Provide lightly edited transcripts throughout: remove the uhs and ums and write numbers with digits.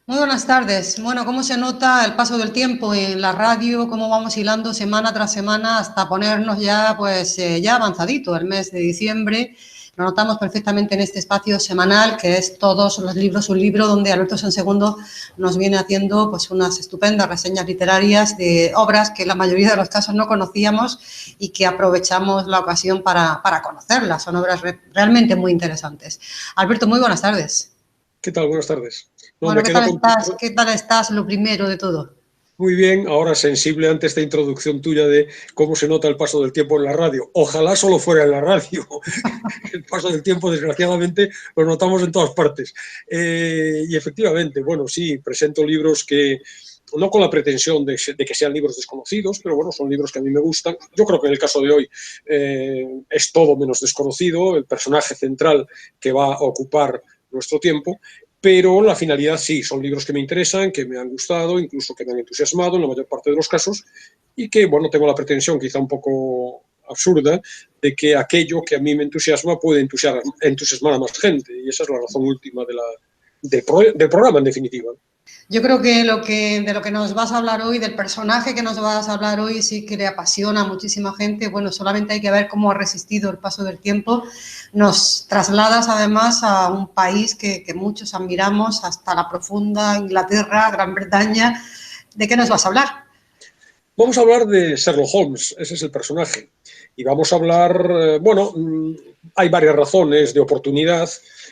Muy buenas tardes. Bueno, ¿cómo se nota el paso del tiempo en la radio? ¿Cómo vamos hilando semana tras semana hasta ponernos ya, ya avanzadito el mes de diciembre? Lo notamos perfectamente en este espacio semanal que es Todos los libros, un libro donde Alberto Sansegundo nos viene haciendo pues unas estupendas reseñas literarias de obras que en la mayoría de los casos no conocíamos y que aprovechamos la ocasión para conocerlas. Son obras realmente muy interesantes. Alberto, muy buenas tardes. ¿Qué tal? Buenas tardes. No, Bueno, me ¿qué quedo tal estás? contigo ¿Qué tal estás? Lo primero de todo. muy bien, ahora sensible ante esta introducción tuya de cómo se nota el paso del tiempo en la radio. Ojalá solo fuera en la radio. El paso del tiempo, desgraciadamente, lo notamos en todas partes. Y efectivamente, bueno, sí, presento libros que, no con la pretensión de que sean libros desconocidos, pero bueno, son libros que a mí me gustan. Yo creo que en el caso de hoy es todo menos desconocido, el personaje central que va a ocupar nuestro tiempo, pero la finalidad sí, son libros que me interesan, que me han gustado, incluso que me han entusiasmado en la mayor parte de los casos, y que, bueno, tengo la pretensión quizá un poco absurda de que aquello que a mí me entusiasma puede entusiasmar a más gente, y esa es la razón última del programa, en definitiva. Yo creo que de lo que nos vas a hablar hoy, del personaje que nos vas a hablar hoy, sí que le apasiona a muchísima gente. Bueno, solamente hay que ver cómo ha resistido el paso del tiempo. Nos trasladas además a un país que muchos admiramos, hasta la profunda Inglaterra, Gran Bretaña. ¿De qué nos vas a hablar? Vamos a hablar de Sherlock Holmes, ese es el personaje. Y vamos a hablar, bueno, hay varias razones de oportunidad.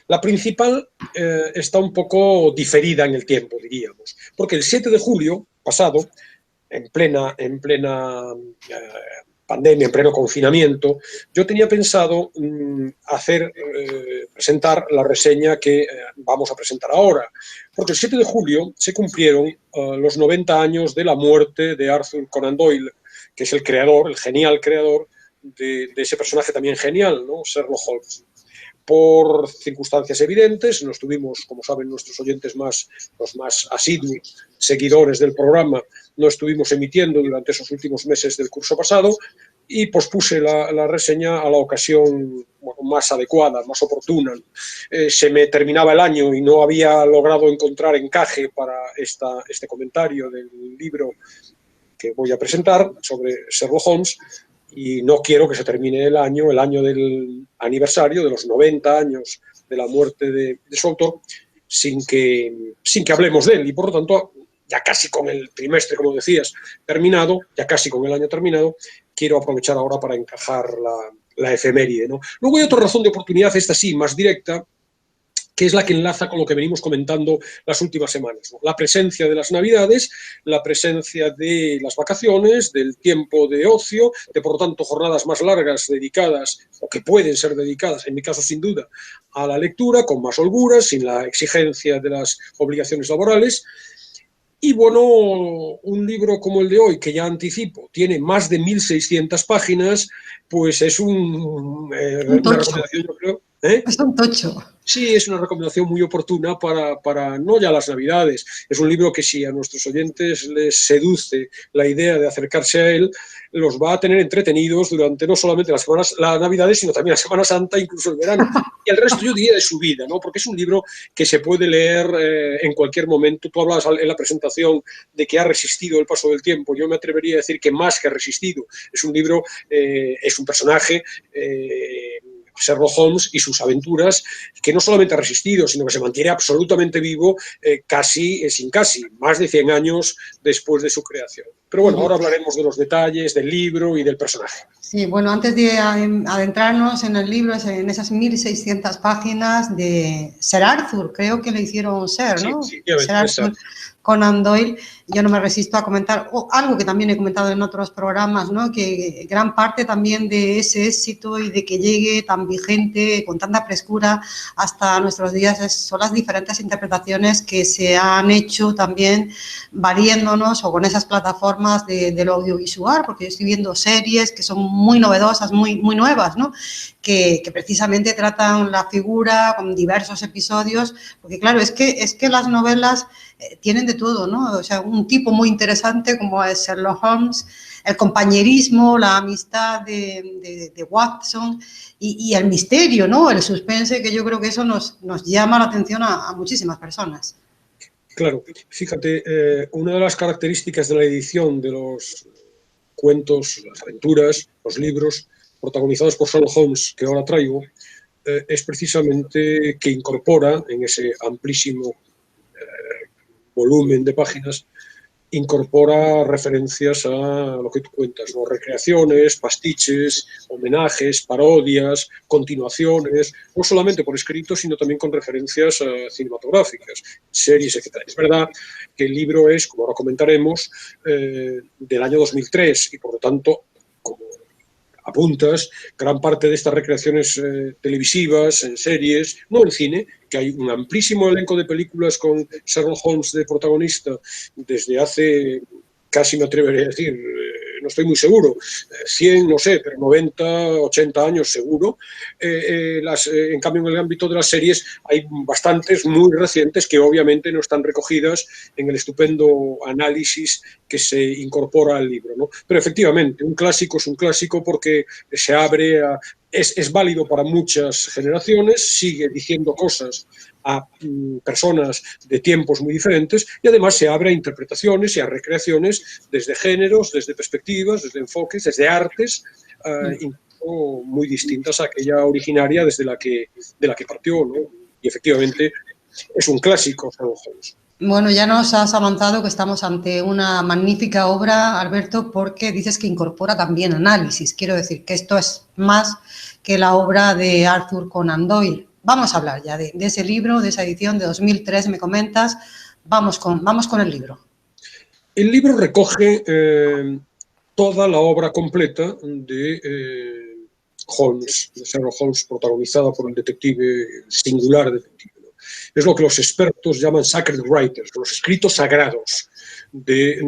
La principal está un poco diferida en el tiempo, diríamos, porque el 7 de julio pasado, en plena pandemia, en pleno confinamiento, yo tenía pensado presentar la reseña que vamos a presentar ahora, porque el 7 de julio se cumplieron los 90 años de la muerte de Arthur Conan Doyle, que es el creador, el genial creador de ese personaje también genial, ¿no? Sherlock Holmes. Por circunstancias evidentes, no estuvimos, como saben nuestros oyentes los más asiduos seguidores del programa, no estuvimos emitiendo durante esos últimos meses del curso pasado y pospuse la reseña a la ocasión, bueno, más adecuada, más oportuna. Se me terminaba el año y no había logrado encontrar encaje para este comentario del libro que voy a presentar sobre Sherlock Holmes, y no quiero que se termine el año del aniversario de los 90 años de la muerte de su autor sin que hablemos de él. Y por lo tanto, ya casi con el trimestre, como decías, terminado, ya casi con el año terminado, quiero aprovechar ahora para encajar la efeméride, ¿no? Luego hay otra razón de oportunidad, esta sí, más directa, que es la que enlaza con lo que venimos comentando las últimas semanas, ¿no? La presencia de las Navidades, la presencia de las vacaciones, del tiempo de ocio, de por lo tanto jornadas más largas dedicadas, o que pueden ser dedicadas, en mi caso sin duda, a la lectura, con más holgura, sin la exigencia de las obligaciones laborales. Y bueno, un libro como el de hoy, que ya anticipo, tiene más de 1.600 páginas, pues es una recomendación, yo creo. Es un tocho. Sí, es una recomendación muy oportuna para no ya las Navidades. Es un libro que si a nuestros oyentes les seduce la idea de acercarse a él, los va a tener entretenidos durante no solamente las Navidades, sino también la Semana Santa, incluso el verano. Y el resto, yo diría, de su vida, ¿no? Porque es un libro que se puede leer en cualquier momento. Tú hablabas en la presentación de que ha resistido el paso del tiempo. Yo me atrevería a decir que más que ha resistido. Es un libro, es un personaje... Sherlock Holmes y sus aventuras, que no solamente ha resistido, sino que se mantiene absolutamente vivo sin más de 100 años después de su creación. Pero bueno, ahora hablaremos de los detalles del libro y del personaje. Sí, bueno, antes de adentrarnos en el libro, en esas 1.600 páginas de Sir Arthur, creo que le hicieron Sir, ¿no? Sí, Sir Arthur Conan Doyle, yo no me resisto a comentar algo que también he comentado en otros programas, ¿no? Que gran parte también de ese éxito y de que llegue tan vigente, con tanta frescura hasta nuestros días, son las diferentes interpretaciones que se han hecho también valiéndonos o con esas plataformas de lo audiovisual, porque yo estoy viendo series que son muy novedosas, muy nuevas, ¿no? Que precisamente tratan la figura con diversos episodios, porque claro, es que las novelas tienen de todo, ¿no? O sea, un tipo muy interesante como es Sherlock Holmes, el compañerismo, la amistad de Watson y el misterio, ¿no? El suspense, que yo creo que eso nos llama la atención a muchísimas personas. Claro, fíjate, una de las características de la edición de los cuentos, las aventuras, los libros protagonizados por Sherlock Holmes que ahora traigo, es precisamente que incorpora en ese amplísimo volumen de páginas, incorpora referencias a lo que tú cuentas, ¿no? Recreaciones, pastiches, homenajes, parodias, continuaciones, no solamente por escrito, sino también con referencias cinematográficas, series, etc. Es verdad que el libro es, como ahora comentaremos, del año 2003 y por lo tanto, como apuntas, gran parte de estas recreaciones televisivas, en series, no en cine, que hay un amplísimo elenco de películas con Sherlock Holmes de protagonista desde hace, casi me atreveré a decir, no estoy muy seguro, 100, no sé, pero 90, 80 años seguro. En cambio, en el ámbito de las series hay bastantes muy recientes que obviamente no están recogidas en el estupendo análisis que se incorpora al libro, ¿no? Pero efectivamente, un clásico es un clásico porque se abre a... Es válido para muchas generaciones, sigue diciendo cosas a personas de tiempos muy diferentes y además se abre a interpretaciones y a recreaciones desde géneros, desde perspectivas, desde enfoques, desde artes, incluso muy distintas a aquella originaria de la que partió, ¿no? Y efectivamente es un clásico, Sherlock Holmes. Bueno, ya nos has avanzado que estamos ante una magnífica obra, Alberto, porque dices que incorpora también análisis. Quiero decir que esto es más que la obra de Arthur Conan Doyle. Vamos a hablar ya de ese libro, de esa edición de 2003, me comentas. Vamos con el libro. El libro recoge toda la obra completa de Holmes, de Sherlock Holmes, protagonizada por el detective, singular detective. Es lo que los expertos llaman sacred writers, los escritos sagrados de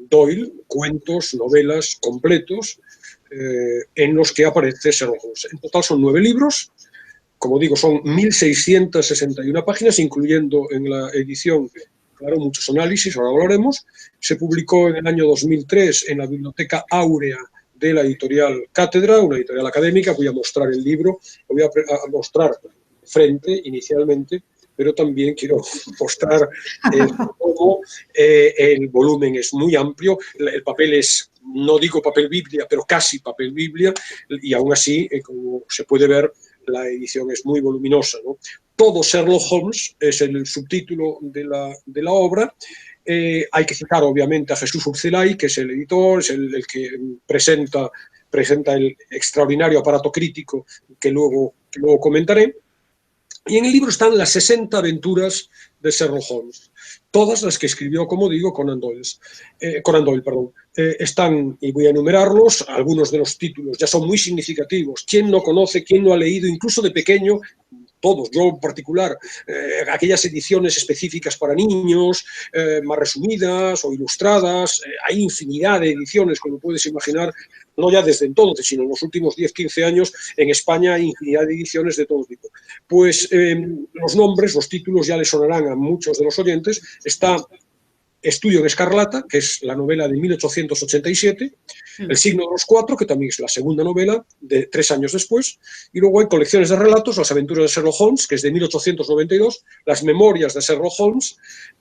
Doyle, cuentos, novelas completos en los que aparece Sherlock Holmes. En total son 9 libros, como digo, son 1.661 páginas, incluyendo en la edición, claro, muchos análisis, ahora hablaremos. Se publicó en el año 2003 en la Biblioteca Áurea de la editorial Cátedra, una editorial académica. Voy a mostrar el libro, lo voy a mostrar frente inicialmente, pero también quiero mostrar cómo el volumen es muy amplio, el papel es, no digo papel Biblia, pero casi papel Biblia, y aún así, como se puede ver, la edición es muy voluminosa, ¿no? Todo Sherlock Holmes es el subtítulo de la obra. Hay que citar, obviamente, a Jesús Urcelay, que es el editor, es el que presenta el extraordinario aparato crítico que luego comentaré. Y en el libro están las 60 aventuras de Sherlock Holmes, todas las que escribió, como digo, Conan Doyle. Están, y voy a enumerarlos, algunos de los títulos ya son muy significativos. ¿Quién no conoce, quién no ha leído, incluso de pequeño? Todos, yo en particular, aquellas ediciones específicas para niños, más resumidas o ilustradas, hay infinidad de ediciones, como puedes imaginar, no ya desde entonces, sino en los últimos 10, 15 años, en España hay infinidad de ediciones de todo tipo. Pues los nombres, los títulos ya les sonarán a muchos de los oyentes. Está Estudio en Escarlata, que es la novela de 1887, El signo de los cuatro, que también es la segunda novela, de 3 años después, y luego hay colecciones de relatos, Las aventuras de Sherlock Holmes, que es de 1892, Las memorias de Sherlock Holmes,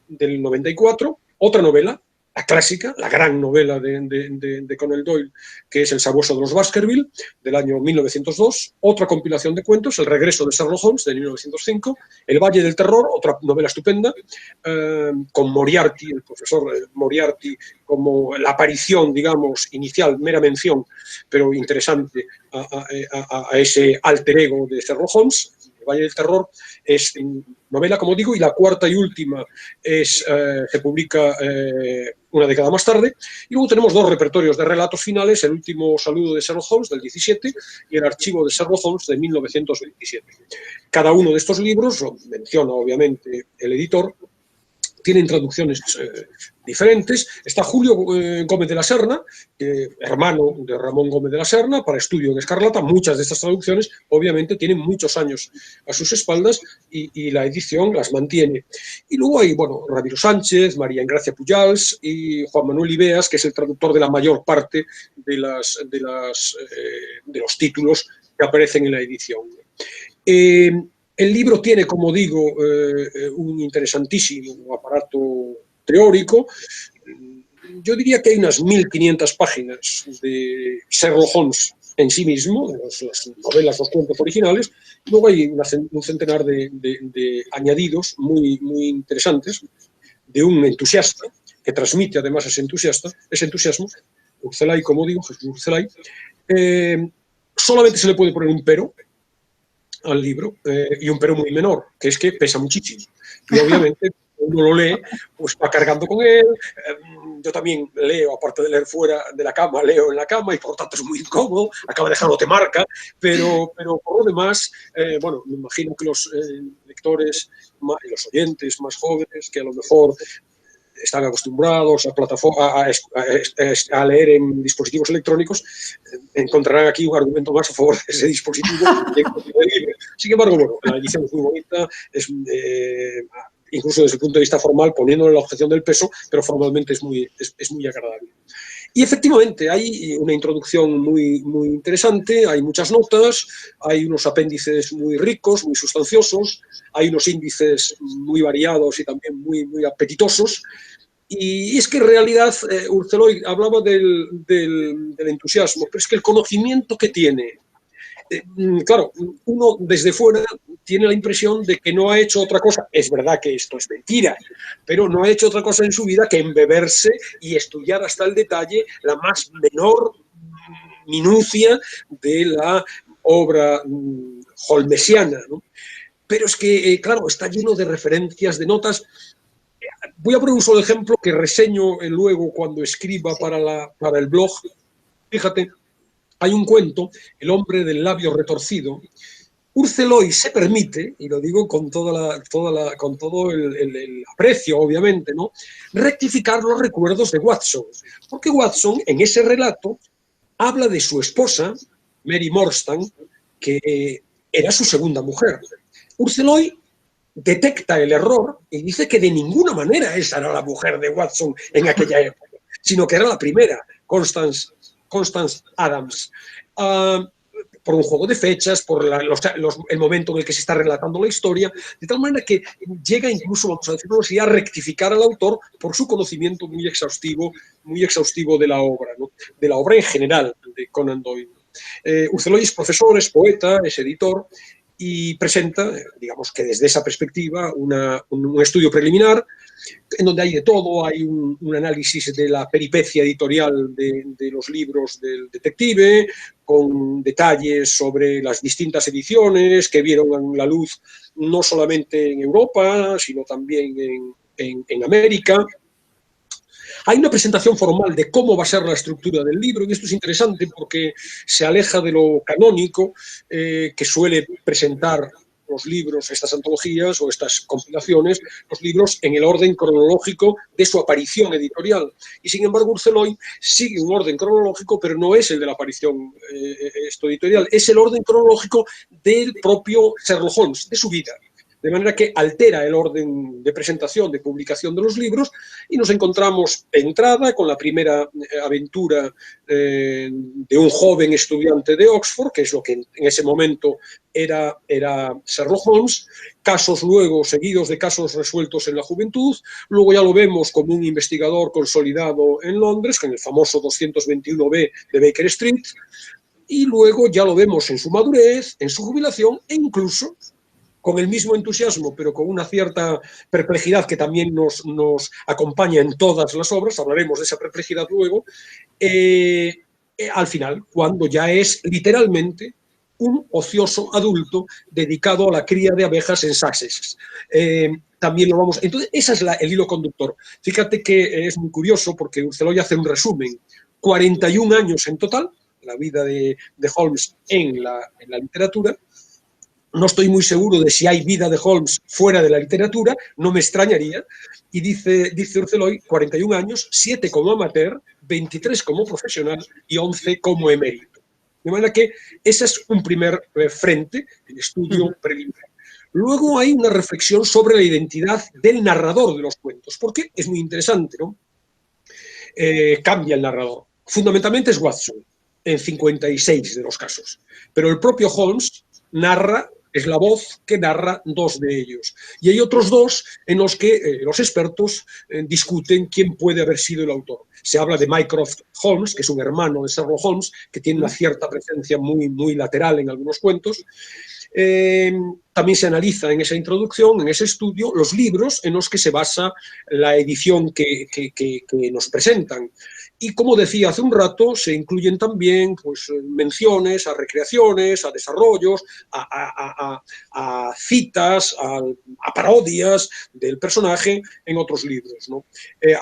del 94, otra novela, la clásica, la gran novela de Conan Doyle, que es El sabueso de los Baskerville, del año 1902, otra compilación de cuentos, El regreso de Sherlock Holmes, de 1905, El valle del terror, otra novela estupenda, con Moriarty, el profesor Moriarty, como la aparición, digamos, inicial, mera mención, pero interesante, a ese alter ego de Sherlock Holmes. El valle del terror es novela, como digo, y la cuarta y última se publica una década más tarde. Y luego tenemos 2 repertorios de relatos finales, El último saludo de Sherlock Holmes, del 17, y El archivo de Sherlock Holmes, de 1927. Cada uno de estos libros, lo menciona obviamente el editor, tienen traducciones diferentes. Está Julio Gómez de la Serna, hermano de Ramón Gómez de la Serna, para Estudio en Escarlata. Muchas de estas traducciones, obviamente, tienen muchos años a sus espaldas y la edición las mantiene. Y luego hay, bueno, Ramiro Sánchez, María Engracia Pujals y Juan Manuel Ibeas, que es el traductor de la mayor parte de los títulos que aparecen en la edición. El libro tiene, como digo, un interesantísimo aparato teórico. Yo diría que hay unas 1500 páginas de Sherlock Holmes en sí mismo, las novelas, los cuentos originales. Luego hay un centenar de añadidos muy, muy interesantes de un entusiasta que transmite además ese entusiasmo, Urcelay, como digo, Jesús Urcelay. Solamente se le puede poner un pero al libro, y un pero muy menor, que es que pesa muchísimo. Y obviamente uno lo lee, pues va cargando con él. Yo también leo, aparte de leer fuera de la cama, leo en la cama y por lo tanto es muy incómodo, acaba dejándote marca, pero por lo demás, bueno, me imagino que los lectores y los oyentes más jóvenes, que a lo mejor están acostumbrados a leer en dispositivos electrónicos, encontrarán aquí un argumento más a favor de ese dispositivo. Sin embargo, bueno, la edición es muy bonita, incluso desde el punto de vista formal, poniéndole la objeción del peso, pero formalmente es muy agradable. Y efectivamente hay una introducción muy, muy interesante, hay muchas notas, hay unos apéndices muy ricos, muy sustanciosos, hay unos índices muy variados y también muy, muy apetitosos. Y es que en realidad Urceloy hablaba del entusiasmo, pero es que el conocimiento que tiene, claro, uno desde fuera tiene la impresión de que no ha hecho otra cosa. Es verdad que esto es mentira, pero no ha hecho otra cosa en su vida que embeberse y estudiar hasta el detalle la más menor minucia de la obra holmesiana, ¿no? Pero es que, claro, está lleno de referencias, de notas. Voy a poner un solo ejemplo que reseño luego cuando escriba para el blog. Fíjate, hay un cuento, El hombre del labio retorcido. Urceloy se permite, y lo digo con todo el aprecio, obviamente, ¿no?, rectificar los recuerdos de Watson, porque Watson en ese relato habla de su esposa, Mary Morstan, que era su segunda mujer. Urceloy detecta el error y dice que de ninguna manera esa era la mujer de Watson en aquella época, sino que era la primera, Constance Adams. Por un juego de fechas, por el momento en el que se está relatando la historia, de tal manera que llega incluso, vamos a decirlo así, a rectificar al autor por su conocimiento muy exhaustivo de la obra, ¿no?, de la obra en general de Conan Doyle. Urceloy es profesor, es poeta, es editor, y presenta, digamos que desde esa perspectiva, un estudio preliminar en donde hay de todo, hay un análisis de la peripecia editorial de los libros del detective, con detalles sobre las distintas ediciones que vieron la luz no solamente en Europa, sino también en América. Hay una presentación formal de cómo va a ser la estructura del libro, y esto es interesante porque se aleja de lo canónico que suele presentar los libros, estas antologías o estas compilaciones, los libros en el orden cronológico de su aparición editorial. Y sin embargo, Urceloy sigue un orden cronológico, pero no es el de la aparición editorial, es el orden cronológico del propio Sherlock Holmes, de su vida. De manera que altera el orden de presentación, de publicación de los libros, y nos encontramos de entrada con la primera aventura de un joven estudiante de Oxford, que es lo que en ese momento era Sherlock Holmes, casos luego seguidos de casos resueltos en la juventud, luego ya lo vemos como un investigador consolidado en Londres, con el famoso 221B de Baker Street, y luego ya lo vemos en su madurez, en su jubilación e incluso con el mismo entusiasmo, pero con una cierta perplejidad que también nos acompaña en todas las obras, hablaremos de esa perplejidad luego, al final, cuando ya es literalmente un ocioso adulto dedicado a la cría de abejas en Sussex. También lo vamos... Entonces, ese es el hilo conductor. Fíjate que es muy curioso porque Urceloy hace un resumen. 41 años en total, la vida de Holmes en la literatura. No estoy muy seguro de si hay vida de Holmes fuera de la literatura, no me extrañaría. Y dice Urceloy, 41 años, 7 como amateur, 23 como profesional y 11 como emérito. De manera que ese es un primer frente, el estudio preliminar. Luego hay una reflexión sobre la identidad del narrador de los cuentos, porque es muy interesante, ¿no? Cambia el narrador. Fundamentalmente es Watson, en 56 de los casos. Pero el propio Holmes narra es la voz que narra dos de ellos. Y hay otros dos en los que los expertos discuten quién puede haber sido el autor. Se habla de Mycroft Holmes, que es un hermano de Sherlock Holmes, que tiene una cierta presencia muy lateral en algunos cuentos. También se analiza en esa introducción, en ese estudio, los libros en los que se basa la edición que nos presentan. Y como decía hace un rato, se incluyen también pues, menciones a recreaciones, a desarrollos, a citas, a parodias del personaje en otros libros, ¿no?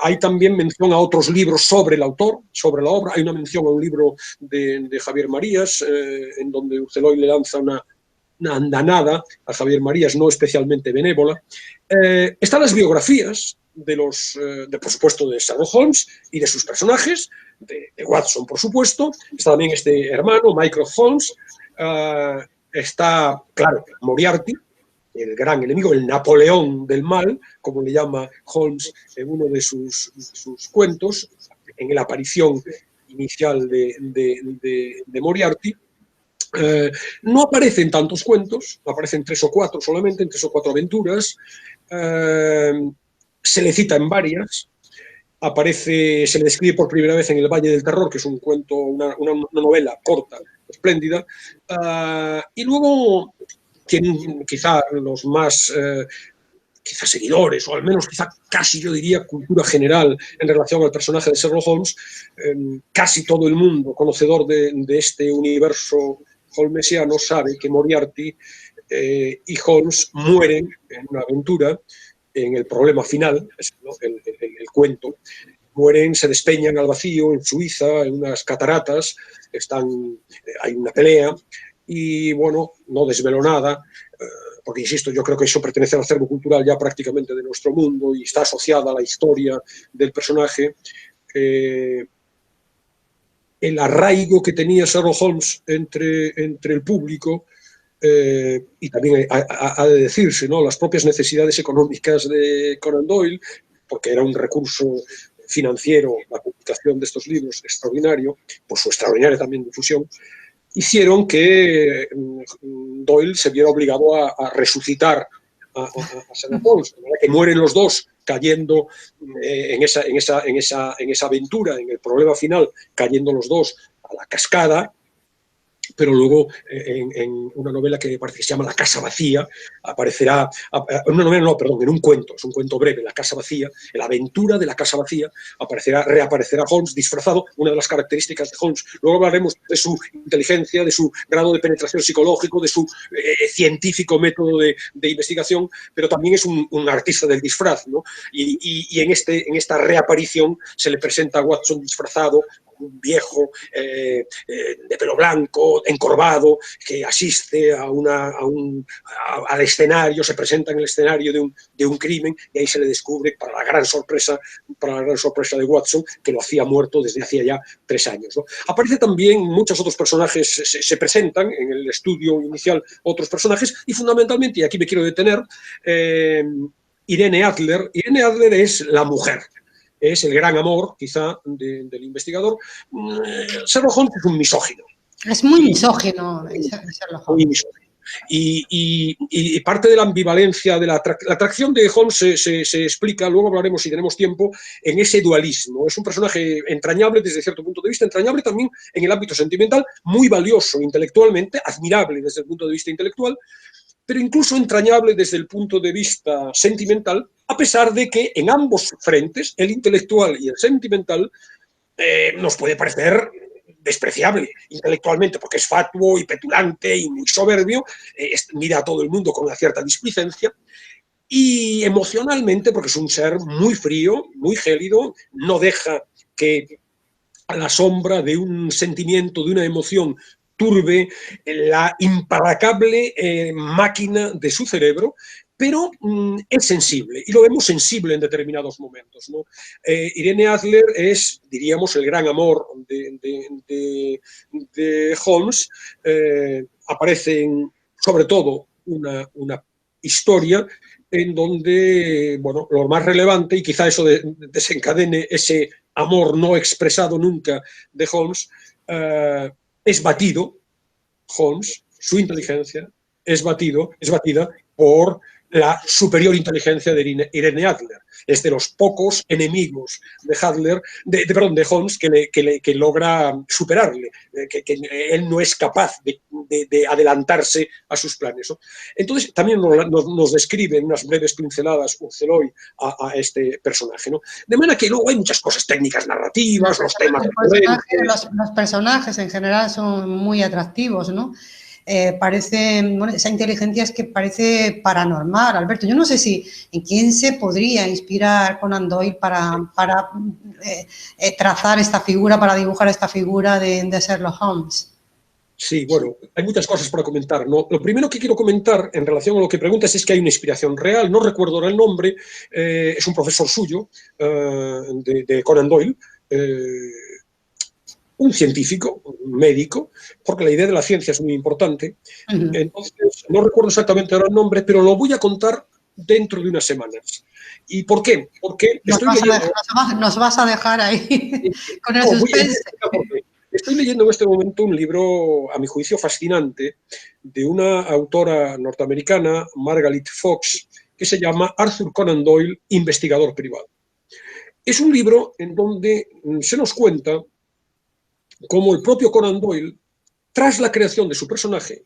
Hay también mención a otros libros sobre el autor, sobre la obra. Hay una mención a un libro de Javier Marías, en donde Urceloy le lanza una andanada a Javier Marías, no especialmente benévola. Están las biografías por supuesto, de Sherlock Holmes y de sus personajes, de Watson, por supuesto. Está también este hermano, Mycroft Holmes. Está, claro, Moriarty, el gran enemigo, el Napoleón del mal, como le llama Holmes en uno de sus cuentos, en la aparición inicial de Moriarty. No aparecen tantos cuentos, aparecen 3 o 4 solamente, en 3 o 4 aventuras. Se le cita en varias. Se le describe por primera vez en El Valle del Terror, que es un cuento, una novela corta, espléndida. Y luego tienen quizá los más quizá seguidores, o al menos quizá casi yo diría cultura general en relación al personaje de Sherlock Holmes. Casi todo el mundo conocedor de este universo holmesiano sabe que Moriarty y Holmes mueren en una aventura, en el problema final, ¿no? el cuento. Mueren, se despeñan al vacío en Suiza, en unas cataratas, hay una pelea, y bueno, no desvelo nada, porque insisto, yo creo que eso pertenece al acervo cultural ya prácticamente de nuestro mundo y está asociada a la historia del personaje. El arraigo que tenía Sherlock Holmes entre el público, y también ha de decirse, ¿no?, las propias necesidades económicas de Conan Doyle, porque era un recurso financiero la publicación de estos libros extraordinario, por su extraordinaria también difusión, hicieron que Doyle se viera obligado a resucitar a Sherlock Holmes, que mueren los dos cayendo en esa aventura, en el problema final, cayendo los dos a la cascada. Pero luego en una novela que parece que se llama La casa vacía, aparecerá, una novela no, perdón, en un cuento, es un cuento breve, La casa vacía, la aventura de la casa vacía, reaparecerá Holmes disfrazado, una de las características de Holmes. Luego hablaremos de su inteligencia, de su grado de penetración psicológico, de su científico método de investigación, pero también es un artista del disfraz, ¿no? Y en esta reaparición se le presenta a Watson disfrazado, un viejo de pelo blanco, encorvado, que asiste al escenario, se presenta en el escenario de un crimen, y ahí se le descubre, para la gran sorpresa de Watson, que lo hacía muerto desde hacía ya 3 años, ¿no? Aparece también, muchos otros personajes se presentan en el estudio inicial, otros personajes, y fundamentalmente, y aquí me quiero detener, Irene Adler. Irene Adler es la mujer. Es el gran amor, quizá, del investigador. Sherlock Holmes es un misógino. Es muy misógino, Sherlock Holmes. Muy misógino. Y parte de la ambivalencia, de la atracción de Holmes se explica, luego hablaremos si tenemos tiempo, en ese dualismo. Es un personaje entrañable desde cierto punto de vista, entrañable también en el ámbito sentimental, muy valioso intelectualmente, admirable desde el punto de vista intelectual, pero incluso entrañable desde el punto de vista sentimental, a pesar de que en ambos frentes, el intelectual y el sentimental, nos puede parecer despreciable intelectualmente, porque es fatuo y petulante y muy soberbio, mira a todo el mundo con una cierta displicencia, y emocionalmente, porque es un ser muy frío, muy gélido, no deja que a la sombra de un sentimiento, de una emoción, turbe la implacable máquina de su cerebro, pero es sensible, y lo vemos sensible en determinados momentos, ¿no? Irene Adler es, diríamos, el gran amor de Holmes. Aparece sobre todo una historia en donde, bueno, lo más relevante, y quizá eso desencadene ese amor no expresado nunca de Holmes, es batido Holmes, su inteligencia, es batida por la superior inteligencia de Irene Adler. Es de los pocos enemigos de Adler, de Holmes, que logra superarle, que él no es capaz de adelantarse a sus planes, ¿no? Entonces, también nos describe en unas breves pinceladas Urceloy a este personaje, ¿no? De manera que luego hay muchas cosas técnicas, narrativas, los temas recurrentes. Los personajes en general son muy atractivos, ¿no? Bueno, esa inteligencia es que parece paranormal, Alberto. Yo no sé si en quién se podría inspirar Conan Doyle para trazar esta figura, para dibujar esta figura de Sherlock Holmes. Sí, bueno, hay muchas cosas para comentar, ¿no? Lo primero que quiero comentar en relación a lo que preguntas es que hay una inspiración real, no recuerdo ahora el nombre, es un profesor suyo de Conan Doyle, un científico, un médico, porque la idea de la ciencia es muy importante. Entonces, no recuerdo exactamente ahora el nombre, pero lo voy a contar dentro de unas semanas. ¿Y por qué? Porque nos vas a dejar ahí con el suspense. Estoy leyendo en este momento un libro, a mi juicio, fascinante, de una autora norteamericana, Margaret Fox, que se llama Arthur Conan Doyle, investigador privado. Es un libro en donde se nos cuenta cómo el propio Conan Doyle, tras la creación de su personaje,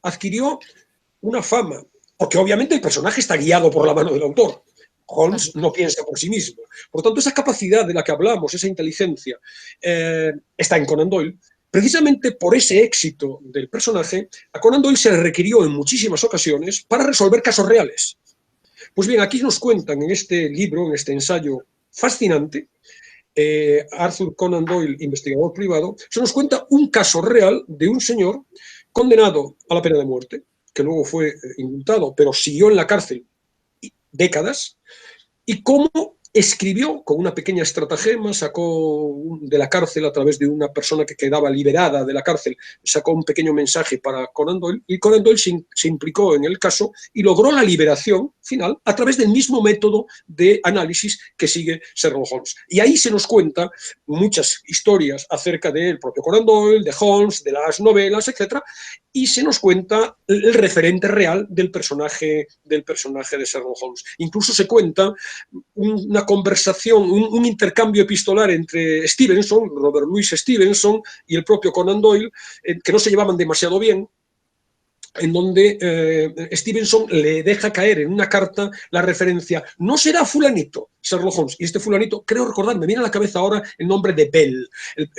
adquirió una fama, porque obviamente el personaje está guiado por la mano del autor. Holmes no piensa por sí mismo. Por lo tanto, esa capacidad de la que hablamos, esa inteligencia, está en Conan Doyle. Precisamente por ese éxito del personaje, a Conan Doyle se le requirió en muchísimas ocasiones para resolver casos reales. Pues bien, aquí nos cuentan en este libro, en este ensayo fascinante, Arthur Conan Doyle, investigador privado, se nos cuenta un caso real de un señor condenado a la pena de muerte, que luego fue indultado, pero siguió en la cárcel décadas, y cómo escribió con una pequeña estratagema, sacó de la cárcel a través de una persona que quedaba liberada de la cárcel, sacó un pequeño mensaje para Conan Doyle, y Conan Doyle se implicó en el caso y logró la liberación final a través del mismo método de análisis que sigue Sherlock Holmes. Y ahí se nos cuenta muchas historias acerca del propio Conan Doyle, de Holmes, de las novelas, etc., y se nos cuenta el referente real del personaje de Sherlock Holmes. Incluso se cuenta una conversación, un intercambio epistolar entre Stevenson, Robert Louis Stevenson, y el propio Conan Doyle, que no se llevaban demasiado bien, en donde Stevenson le deja caer en una carta la referencia, no será fulanito, Sherlock Holmes, y este fulanito, creo recordar, me viene a la cabeza ahora el nombre de Bell,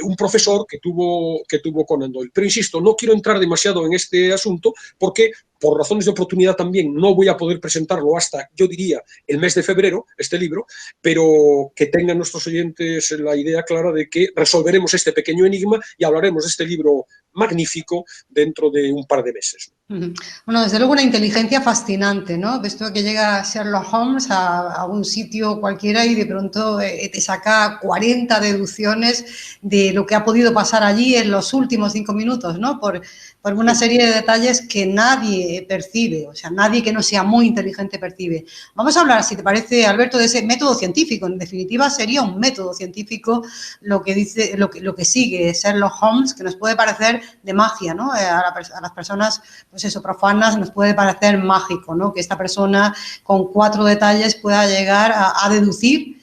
un profesor que tuvo Conan Doyle. Pero insisto, no quiero entrar demasiado en este asunto porque por razones de oportunidad también no voy a poder presentarlo hasta, yo diría, el mes de febrero, este libro, pero que tengan nuestros oyentes la idea clara de que resolveremos este pequeño enigma y hablaremos de este libro magnífico dentro de un par de meses. Bueno, desde luego una inteligencia fascinante, ¿no? Ves tú que llega Sherlock Holmes a un sitio cualquiera y de pronto te saca 40 deducciones de lo que ha podido pasar allí en los últimos 5 minutos, ¿no? Por una serie de detalles que nadie percibe, o sea, nadie que no sea muy inteligente percibe. Vamos a hablar, si te parece, Alberto, de ese método científico. En definitiva, sería un método científico lo que dice, lo que sigue Sherlock Holmes, que nos puede parecer de magia, ¿no? A las personas, pues eso, profanas, nos puede parecer mágico, ¿no? Que esta persona con 4 detalles pueda llegar a deducir,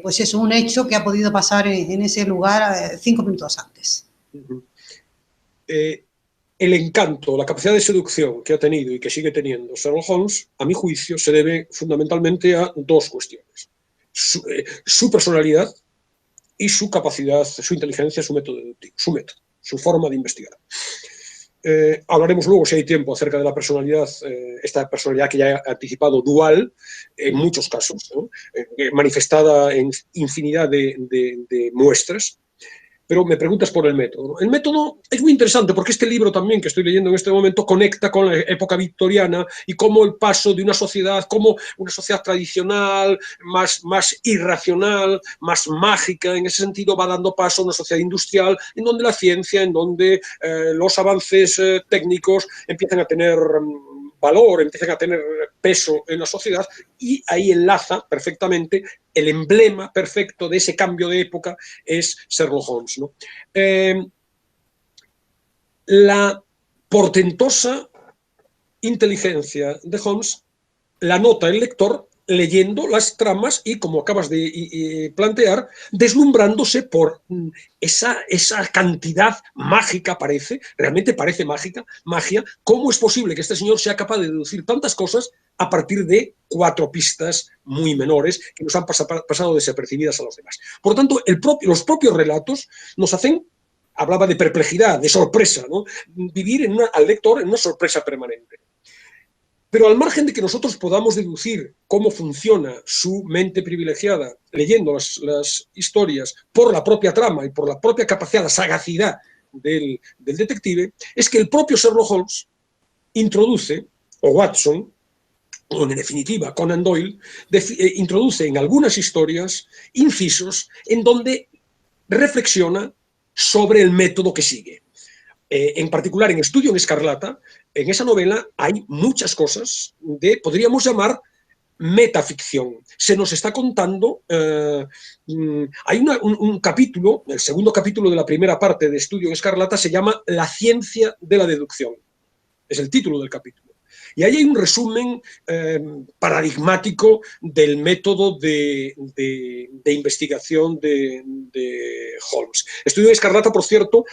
pues eso, un hecho que ha podido pasar en ese lugar 5 minutos antes. El encanto, la capacidad de seducción que ha tenido y que sigue teniendo Sherlock Holmes, a mi juicio, se debe fundamentalmente a 2 cuestiones. Su personalidad y su capacidad, su inteligencia, su método deductivo, su forma de investigar. Hablaremos luego, si hay tiempo, acerca de la personalidad, esta personalidad que ya he anticipado, dual, en muchos casos, ¿no? Manifestada en infinidad de muestras. Pero me preguntas por el método, ¿no? El método es muy interesante porque este libro también que estoy leyendo en este momento conecta con la época victoriana y cómo el paso de una sociedad, como una sociedad tradicional, más irracional, más mágica, en ese sentido va dando paso a una sociedad industrial en donde la ciencia, en donde los avances técnicos empiezan a tener valor, empiezan a tener peso en la sociedad, y ahí enlaza perfectamente el emblema perfecto de ese cambio de época es Sherlock Holmes, ¿no? La portentosa inteligencia de Holmes la nota el lector leyendo las tramas y, como acabas de plantear, deslumbrándose por esa cantidad mágica, realmente parece mágica, magia. ¿Cómo es posible que este señor sea capaz de deducir tantas cosas a partir de 4 pistas muy menores que nos han pasado desapercibidas a los demás? Por lo tanto, los propios relatos nos hacen, hablaba de perplejidad, de sorpresa, ¿no? Vivir al lector en una sorpresa permanente. Pero al margen de que nosotros podamos deducir cómo funciona su mente privilegiada leyendo las historias por la propia trama y por la propia capacidad, la sagacidad del detective, es que el propio Sherlock Holmes introduce, o Watson, o en definitiva Conan Doyle, introduce en algunas historias incisos en donde reflexiona sobre el método que sigue. En particular, en Estudio en Escarlata, en esa novela hay muchas cosas podríamos llamar, metaficción. Se nos está contando, hay un capítulo, el segundo capítulo de la primera parte de Estudio en Escarlata se llama La ciencia de la deducción. Es el título del capítulo. Y ahí hay un resumen paradigmático del método de investigación de Holmes. Estudio en Escarlata, por cierto,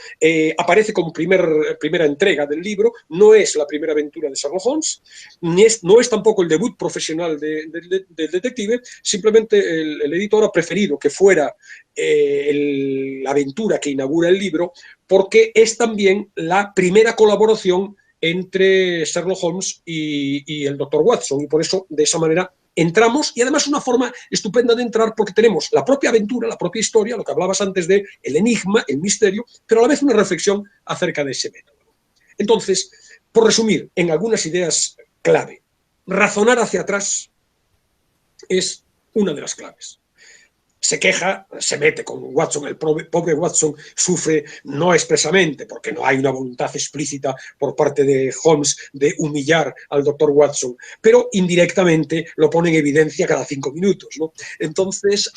aparece como primera entrega del libro, no es la primera aventura de Sherlock Holmes, no es tampoco el debut profesional del detective, simplemente el editor ha preferido que fuera la aventura que inaugura el libro, porque es también la primera colaboración entre Sherlock Holmes y el Dr. Watson, y por eso, de esa manera, entramos, y además una forma estupenda de entrar, porque tenemos la propia aventura, la propia historia, lo que hablabas antes de el enigma, el misterio, pero a la vez una reflexión acerca de ese método. Entonces, por resumir, en algunas ideas clave, razonar hacia atrás es una de las claves. Se queja, se mete con Watson, el pobre Watson sufre, no expresamente, porque no hay una voluntad explícita por parte de Holmes de humillar al doctor Watson, pero indirectamente lo pone en evidencia cada 5 minutos, ¿no? Entonces,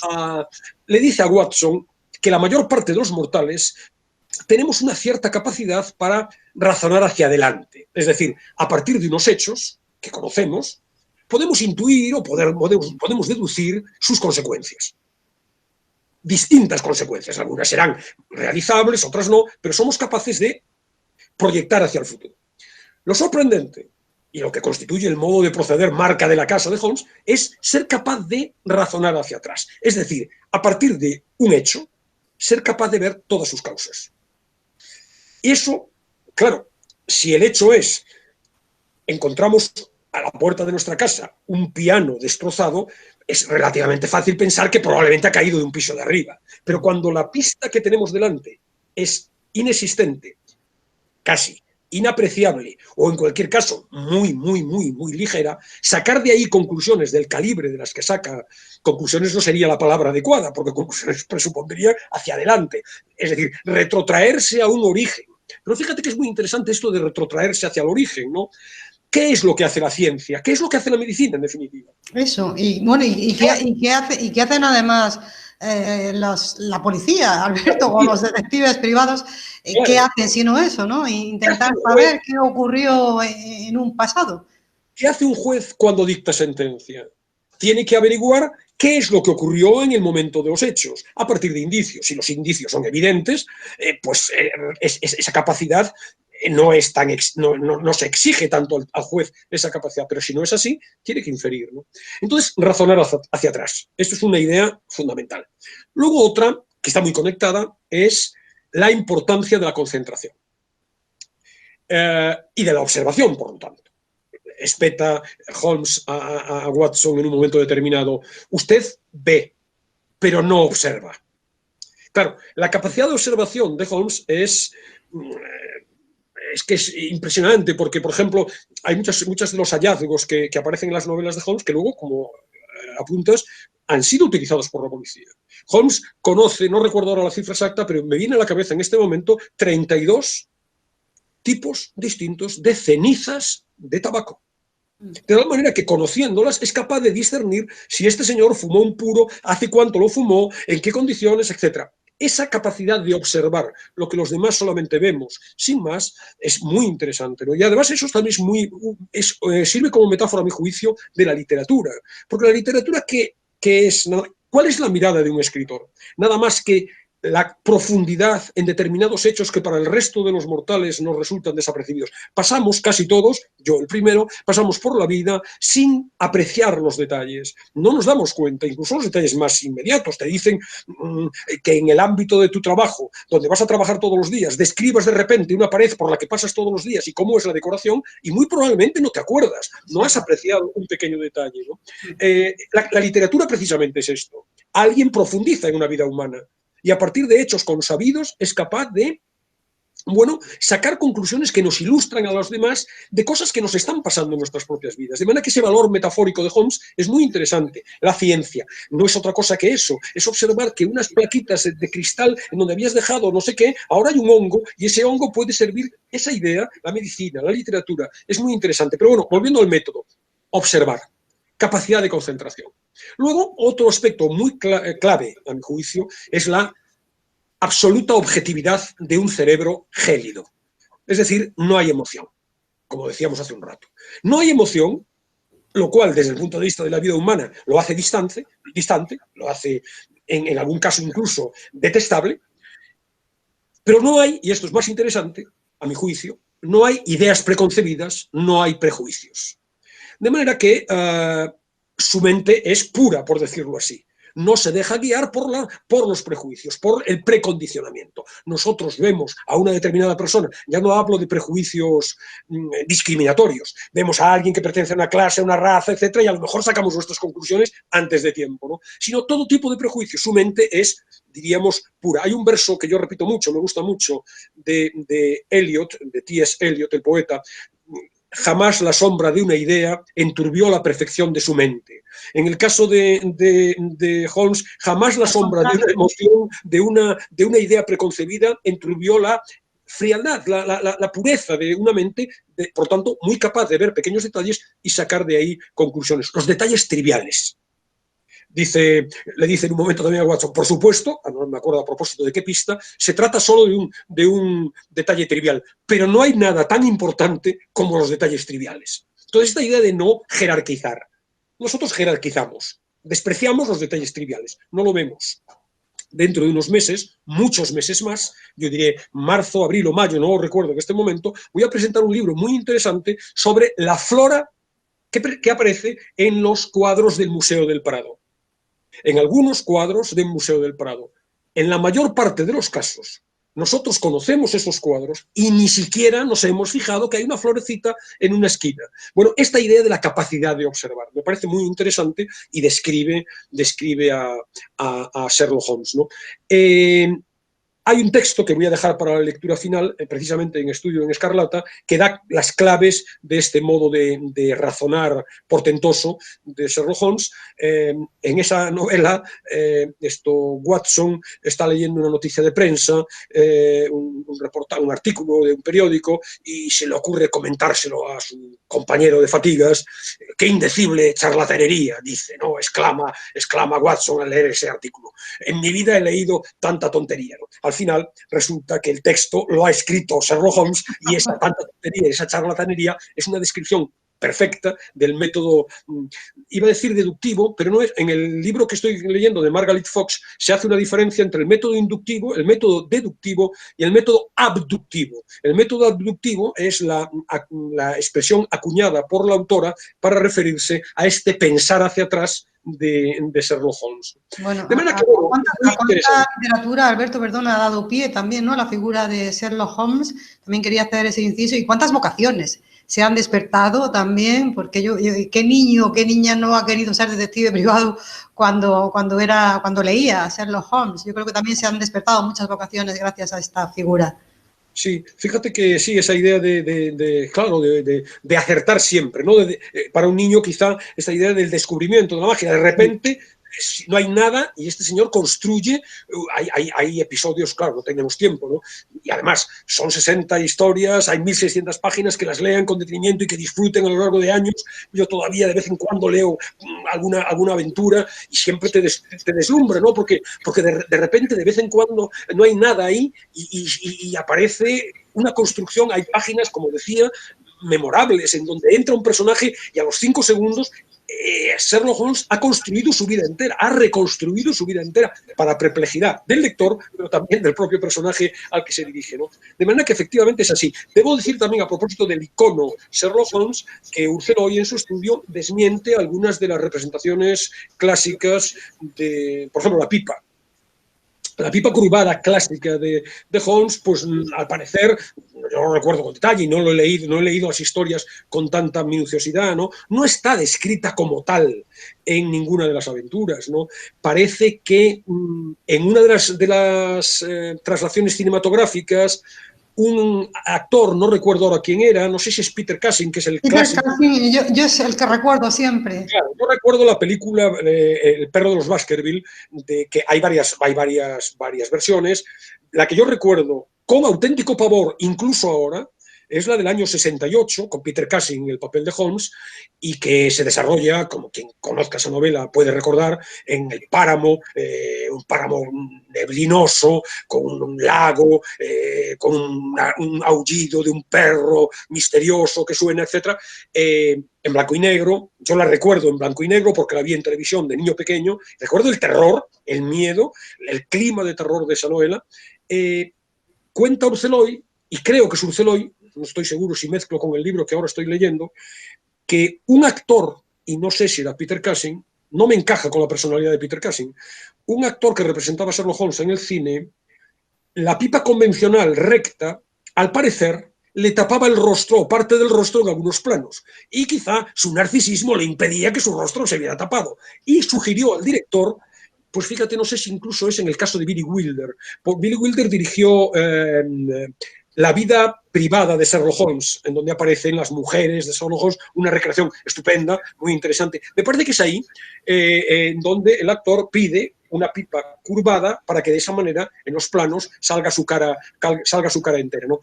le dice a Watson que la mayor parte de los mortales tenemos una cierta capacidad para razonar hacia adelante, es decir, a partir de unos hechos que conocemos, podemos intuir o podemos deducir sus consecuencias. Distintas consecuencias, algunas serán realizables, otras no, pero somos capaces de proyectar hacia el futuro. Lo sorprendente, y lo que constituye el modo de proceder marca de la casa de Holmes, es ser capaz de razonar hacia atrás. Es decir, a partir de un hecho, ser capaz de ver todas sus causas. Y eso, claro, si el hecho es, encontramos a la puerta de nuestra casa un piano destrozado, es relativamente fácil pensar que probablemente ha caído de un piso de arriba. Pero cuando la pista que tenemos delante es inexistente, casi inapreciable, o en cualquier caso muy ligera, sacar de ahí conclusiones del calibre de las que saca, conclusiones no sería la palabra adecuada, porque conclusiones presupondría hacia adelante, es decir, retrotraerse a un origen. Pero fíjate que es muy interesante esto de retrotraerse hacia el origen, ¿no? ¿Qué es lo que hace la ciencia? ¿Qué es lo que hace la medicina, en definitiva? Eso, y bueno, ¿qué hacen además la policía, Alberto, o los detectives privados? Claro. ¿Qué hacen sino eso, no? Intentar saber qué ocurrió en un pasado. ¿Qué hace un juez cuando dicta sentencia? Tiene que averiguar qué es lo que ocurrió en el momento de los hechos, a partir de indicios. Si los indicios son evidentes, esa capacidad no se exige tanto al juez esa capacidad, pero si no es así, tiene que inferir, ¿no? Entonces, razonar hacia atrás. Esto es una idea fundamental. Luego otra, que está muy conectada, es la importancia de la concentración y de la observación, por lo tanto. Espeta Holmes a Watson en un momento determinado: usted ve, pero no observa. Claro, la capacidad de observación de Holmes es que es impresionante, porque, por ejemplo, hay muchos de los hallazgos que aparecen en las novelas de Holmes que luego, como apuntas, han sido utilizados por la policía. Holmes conoce, no recuerdo ahora la cifra exacta, pero me viene a la cabeza en este momento 32 tipos distintos de cenizas de tabaco. De tal manera que, conociéndolas, es capaz de discernir si este señor fumó un puro, hace cuánto lo fumó, en qué condiciones, etc. esa capacidad de observar lo que los demás solamente vemos, sin más, es muy interesante, ¿no? Y además eso también sirve como metáfora, a mi juicio, de la literatura. Porque la literatura, ¿cuál es la mirada de un escritor? Nada más que la profundidad en determinados hechos que para el resto de los mortales nos resultan desapercibidos. Pasamos casi todos, yo el primero, pasamos por la vida sin apreciar los detalles. No nos damos cuenta, incluso los detalles más inmediatos. Te dicen que en el ámbito de tu trabajo, donde vas a trabajar todos los días, describas de repente una pared por la que pasas todos los días y cómo es la decoración, y muy probablemente no te acuerdas, no has apreciado un pequeño detalle, ¿no? La literatura precisamente es esto. Alguien profundiza en una vida humana y a partir de hechos consabidos es capaz de, bueno, sacar conclusiones que nos ilustran a los demás de cosas que nos están pasando en nuestras propias vidas. De manera que ese valor metafórico de Holmes es muy interesante. La ciencia no es otra cosa que eso, es observar que unas plaquitas de cristal en donde habías dejado no sé qué, ahora hay un hongo y ese hongo puede servir, esa idea, la medicina, la literatura, es muy interesante. Pero bueno, volviendo al método, observar, capacidad de concentración. Luego, otro aspecto muy clave, a mi juicio, es la absoluta objetividad de un cerebro gélido. Es decir, no hay emoción, como decíamos hace un rato. No hay emoción, lo cual, desde el punto de vista de la vida humana, lo hace distante, lo hace, en algún caso incluso, detestable, pero no hay, y esto es más interesante, a mi juicio, no hay ideas preconcebidas, no hay prejuicios. De manera que su mente es pura, por decirlo así. No se deja guiar por los prejuicios, por el precondicionamiento. Nosotros vemos a una determinada persona, ya no hablo de prejuicios discriminatorios, vemos a alguien que pertenece a una clase, a una raza, etcétera, y a lo mejor sacamos nuestras conclusiones antes de tiempo, ¿no? Sino todo tipo de prejuicios. Su mente es, diríamos, pura. Hay un verso que yo repito mucho, me gusta mucho, de Eliot, de T.S. Eliot, el poeta: jamás la sombra de una idea enturbió la perfección de su mente. En el caso de Holmes, jamás la sombra de una emoción, de una idea preconcebida, enturbió la frialdad, la pureza de una mente, por tanto, muy capaz de ver pequeños detalles y sacar de ahí conclusiones. Los detalles triviales. Le dice en un momento también a Watson, por supuesto, no me acuerdo a propósito de qué pista, se trata solo de un detalle trivial, pero no hay nada tan importante como los detalles triviales. Entonces, esta idea de no jerarquizar. Nosotros jerarquizamos, despreciamos los detalles triviales, no lo vemos. Dentro de unos meses, muchos meses más, yo diré marzo, abril o mayo, no recuerdo en este momento, voy a presentar un libro muy interesante sobre la flora que aparece en los cuadros del Museo del Prado. En algunos cuadros del Museo del Prado. En la mayor parte de los casos, nosotros conocemos esos cuadros y ni siquiera nos hemos fijado que hay una florecita en una esquina. Bueno, esta idea de la capacidad de observar me parece muy interesante y describe a Sherlock Holmes, ¿no? Hay un texto que voy a dejar para la lectura final, precisamente en Estudio en Escarlata, que da las claves de este modo de razonar portentoso de Sherlock Holmes. En esa novela, Watson está leyendo una noticia de prensa, un artículo de un periódico, y se le ocurre comentárselo a su compañero de fatigas. ¡Qué indecible charlatanería!, dice, ¿no? Exclama Watson al leer ese artículo. En mi vida he leído tanta tontería, ¿no? Al final resulta que el texto lo ha escrito Sherlock Holmes y esa tanta tontería, esa charlatanería es una descripción perfecta del método, iba a decir deductivo, pero no es. En el libro que estoy leyendo de Margaret Fox se hace una diferencia entre el método inductivo, el método deductivo y el método abductivo. El método abductivo es la expresión acuñada por la autora para referirse a este pensar hacia atrás de Sherlock Holmes. Bueno, ¿a cuánta literatura, Alberto, perdona, ha dado pie también, ¿no? La figura de Sherlock Holmes. También quería hacer ese inciso. ¿Y cuántas vocaciones se han despertado también? Porque ¿qué niño o qué niña no ha querido ser detective privado cuando leía a Sherlock Holmes? Yo creo que también se han despertado muchas vocaciones gracias a esta figura. Sí, fíjate que sí, esa idea de acertar siempre, ¿no? Para un niño quizá esa idea del descubrimiento de la magia, de repente no hay nada y este señor construye, hay episodios, claro, no tenemos tiempo, ¿no? Y además son 60 historias, hay 1600 páginas que las lean con detenimiento y que disfruten a lo largo de años. Yo todavía de vez en cuando leo alguna aventura y siempre te deslumbra, ¿no? Porque de repente, de vez en cuando, no hay nada ahí y aparece una construcción, hay páginas, como decía, memorables, en donde entra un personaje y a los 5 segundos Sherlock Holmes ha construido su vida entera, ha reconstruido su vida entera para perplejidad del lector, pero también del propio personaje al que se dirige, ¿no? De manera que efectivamente es así. Debo decir también, a propósito del icono Sherlock Holmes, que Urceloy en su estudio desmiente algunas de las representaciones clásicas de, por ejemplo, la pipa. La pipa curvada clásica de Holmes, pues al parecer, yo no lo recuerdo con detalle y no he leído las historias con tanta minuciosidad, ¿no? No está descrita como tal en ninguna de las aventuras, ¿no? Parece que en una de las traslaciones cinematográficas, un actor, no recuerdo ahora quién era, no sé si es Peter Cushing, que es el clásico. Yo es el que recuerdo siempre. Claro, yo recuerdo la película El perro de los Baskerville, de que hay varias versiones. La que yo recuerdo con auténtico pavor, incluso ahora, es la del año 68, con Peter Cushing, el papel de Holmes, y que se desarrolla, como quien conozca esa novela puede recordar, en el páramo, un páramo neblinoso, con un lago, con un aullido de un perro misterioso que suena, etc. En blanco y negro. Yo la recuerdo en blanco y negro porque la vi en televisión de niño pequeño. Recuerdo el terror, el miedo, el clima de terror de esa novela. Cuenta Urceloy, y creo que es Urceloy, no estoy seguro si mezclo con el libro que ahora estoy leyendo, que un actor, y no sé si era Peter Cushing, no me encaja con la personalidad de Peter Cushing, un actor que representaba a Sherlock Holmes en el cine, la pipa convencional recta, al parecer, le tapaba el rostro o parte del rostro en algunos planos, y quizá su narcisismo le impedía que su rostro se viera tapado, y sugirió al director, pues fíjate, no sé si incluso es en el caso de Billy Wilder. Billy Wilder dirigió La vida privada de Sherlock Holmes, en donde aparecen las mujeres de Sherlock Holmes, una recreación estupenda, muy interesante. Me parece que es ahí en donde el actor pide una pipa curvada para que de esa manera en los planos salga su cara entera, ¿no?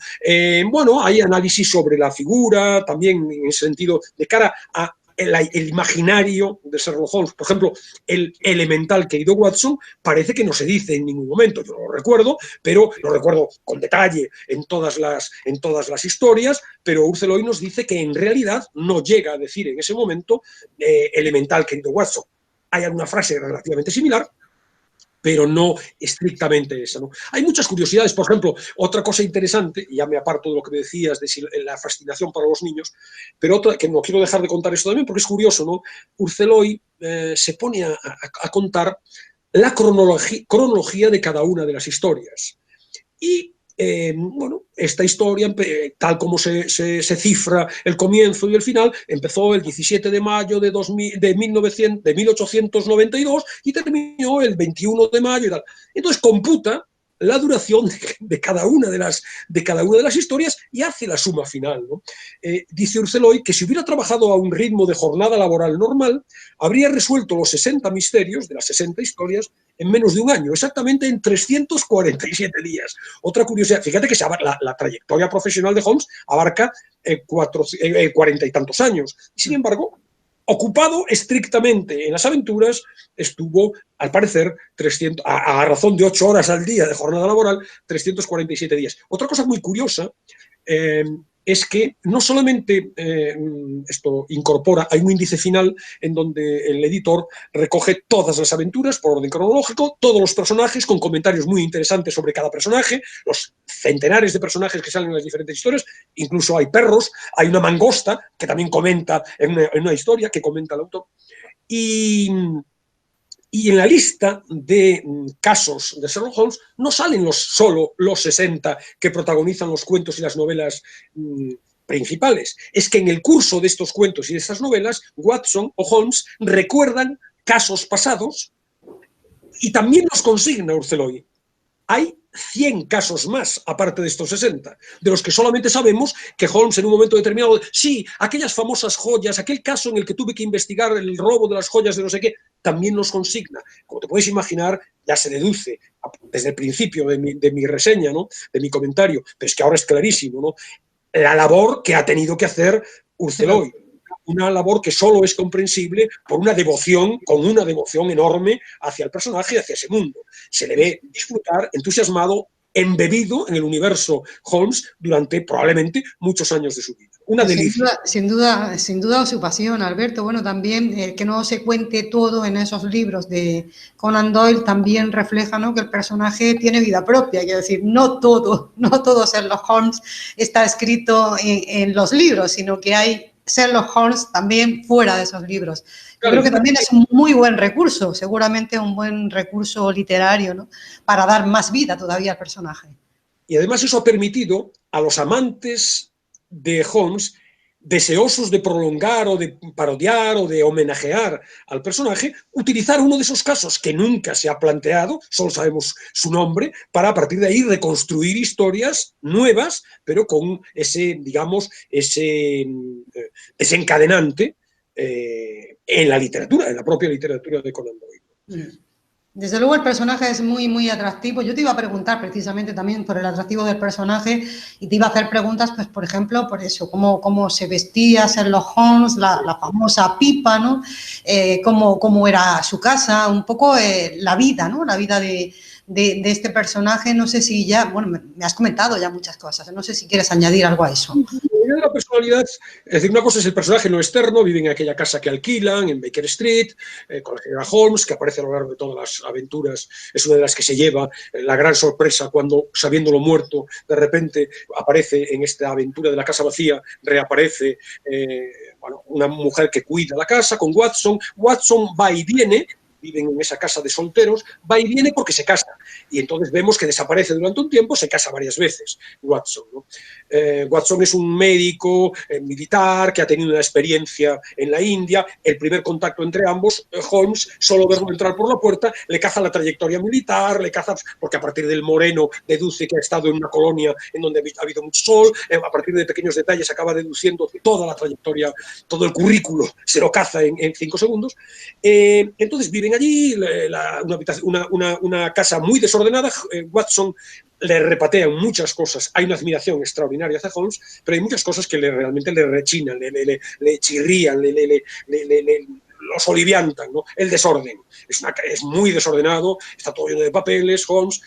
Bueno, hay análisis sobre la figura, también en ese sentido, de cara a el imaginario de Sherlock Holmes. Por ejemplo, el elemental querido Watson parece que no se dice en ningún momento. Yo lo recuerdo, pero lo recuerdo con detalle en todas las historias, pero Urceloy nos dice que en realidad no llega a decir en ese momento elemental querido Watson. Hay alguna frase relativamente similar, pero no estrictamente esa, ¿no? Hay muchas curiosidades, por ejemplo, otra cosa interesante, y ya me aparto de lo que me decías de la fascinación para los niños, pero otra que no quiero dejar de contar esto también porque es curioso, ¿no? Urceloy se pone a contar la cronología de cada una de las historias. Y bueno, esta historia, tal como se cifra el comienzo y el final, empezó el 17 de mayo de 1892 y terminó el 21 de mayo y tal. Entonces computa la duración de cada una de las historias y hace la suma final, ¿no? Dice Urceloy que si hubiera trabajado a un ritmo de jornada laboral normal, habría resuelto los 60 misterios de las 60 historias en menos de un año, exactamente en 347 días. Otra curiosidad, fíjate que la trayectoria profesional de Holmes abarca 40 y tantos años. Y sin embargo, ocupado estrictamente en las aventuras, estuvo, al parecer, a razón de 8 horas al día de jornada laboral, 347 días. Otra cosa muy curiosa es que no solamente esto incorpora, hay un índice final en donde el editor recoge todas las aventuras por orden cronológico, todos los personajes con comentarios muy interesantes sobre cada personaje, los centenares de personajes que salen en las diferentes historias, incluso hay perros, hay una mangosta que también comenta en una historia que comenta el autor. Y en la lista de casos de Sherlock Holmes no salen solo los 60 que protagonizan los cuentos y las novelas principales. Es que en el curso de estos cuentos y de estas novelas, Watson o Holmes recuerdan casos pasados y también los consigna Urceloy. Hay 100 casos más, aparte de estos 60, de los que solamente sabemos que Holmes en un momento determinado, sí, aquellas famosas joyas, aquel caso en el que tuve que investigar el robo de las joyas de no sé qué, también nos consigna. Como te puedes imaginar, ya se deduce desde el principio de mi reseña, ¿no?, de mi comentario, pero es que ahora es clarísimo, ¿no?, la labor que ha tenido que hacer Urceloy. Una labor que solo es comprensible por una devoción, con una devoción enorme hacia el personaje y hacia ese mundo. Se le ve disfrutar, entusiasmado, embebido en el universo Holmes durante probablemente muchos años de su vida. Una delicia. Sin duda su pasión, Alberto. Bueno, también que no se cuente todo en esos libros de Conan Doyle también refleja, ¿no?, que el personaje tiene vida propia. Quiero decir, no todo Sherlock Holmes está escrito en los libros, sino que hay Sherlock Holmes también fuera de esos libros. Yo creo que también es un muy buen recurso, seguramente un buen recurso literario, ¿no?, para dar más vida todavía al personaje. Y además eso ha permitido a los amantes de Holmes, deseosos de prolongar o de parodiar o de homenajear al personaje, utilizar uno de esos casos que nunca se ha planteado, solo sabemos su nombre, para a partir de ahí reconstruir historias nuevas, pero con ese, digamos, ese desencadenante en la literatura, en la propia literatura de Conan Doyle. Desde luego el personaje es muy, muy atractivo. Yo te iba a preguntar precisamente también por el atractivo del personaje y te iba a hacer preguntas, pues por ejemplo, por eso, cómo se vestía Sherlock Holmes, la famosa pipa, ¿no? Cómo era su casa, un poco la vida, ¿no? La vida de este personaje. No sé si ya, bueno, me has comentado ya muchas cosas, no sé si quieres añadir algo a eso. La personalidad, es decir, una cosa es el personaje no externo, vive en aquella casa que alquilan, en Baker Street, con la señora Holmes, que aparece a lo largo de todas las aventuras, es una de las que se lleva la gran sorpresa cuando, sabiéndolo muerto, de repente aparece en esta aventura de la casa vacía, reaparece bueno, una mujer que cuida la casa con Watson. Watson va y viene, viven en esa casa de solteros, va y viene porque se casa. Y entonces vemos que desaparece durante un tiempo, se casa varias veces, Watson, ¿no? Watson es un médico militar que ha tenido una experiencia en la India. El primer contacto entre ambos, Holmes, solo verlo entrar por la puerta, le caza la trayectoria militar, le caza, porque a partir del moreno deduce que ha estado en una colonia en donde ha habido mucho sol, a partir de pequeños detalles acaba deduciendo toda la trayectoria, todo el currículo, se lo caza en 5 segundos. Entonces viven allí, una casa muy desordenada. Watson le repatean muchas cosas. Hay una admiración extraordinaria hacia Holmes, pero hay muchas cosas que realmente le rechinan, le chirrían, los oliviantan, ¿no? El desorden. Es muy desordenado, está todo lleno de papeles. Holmes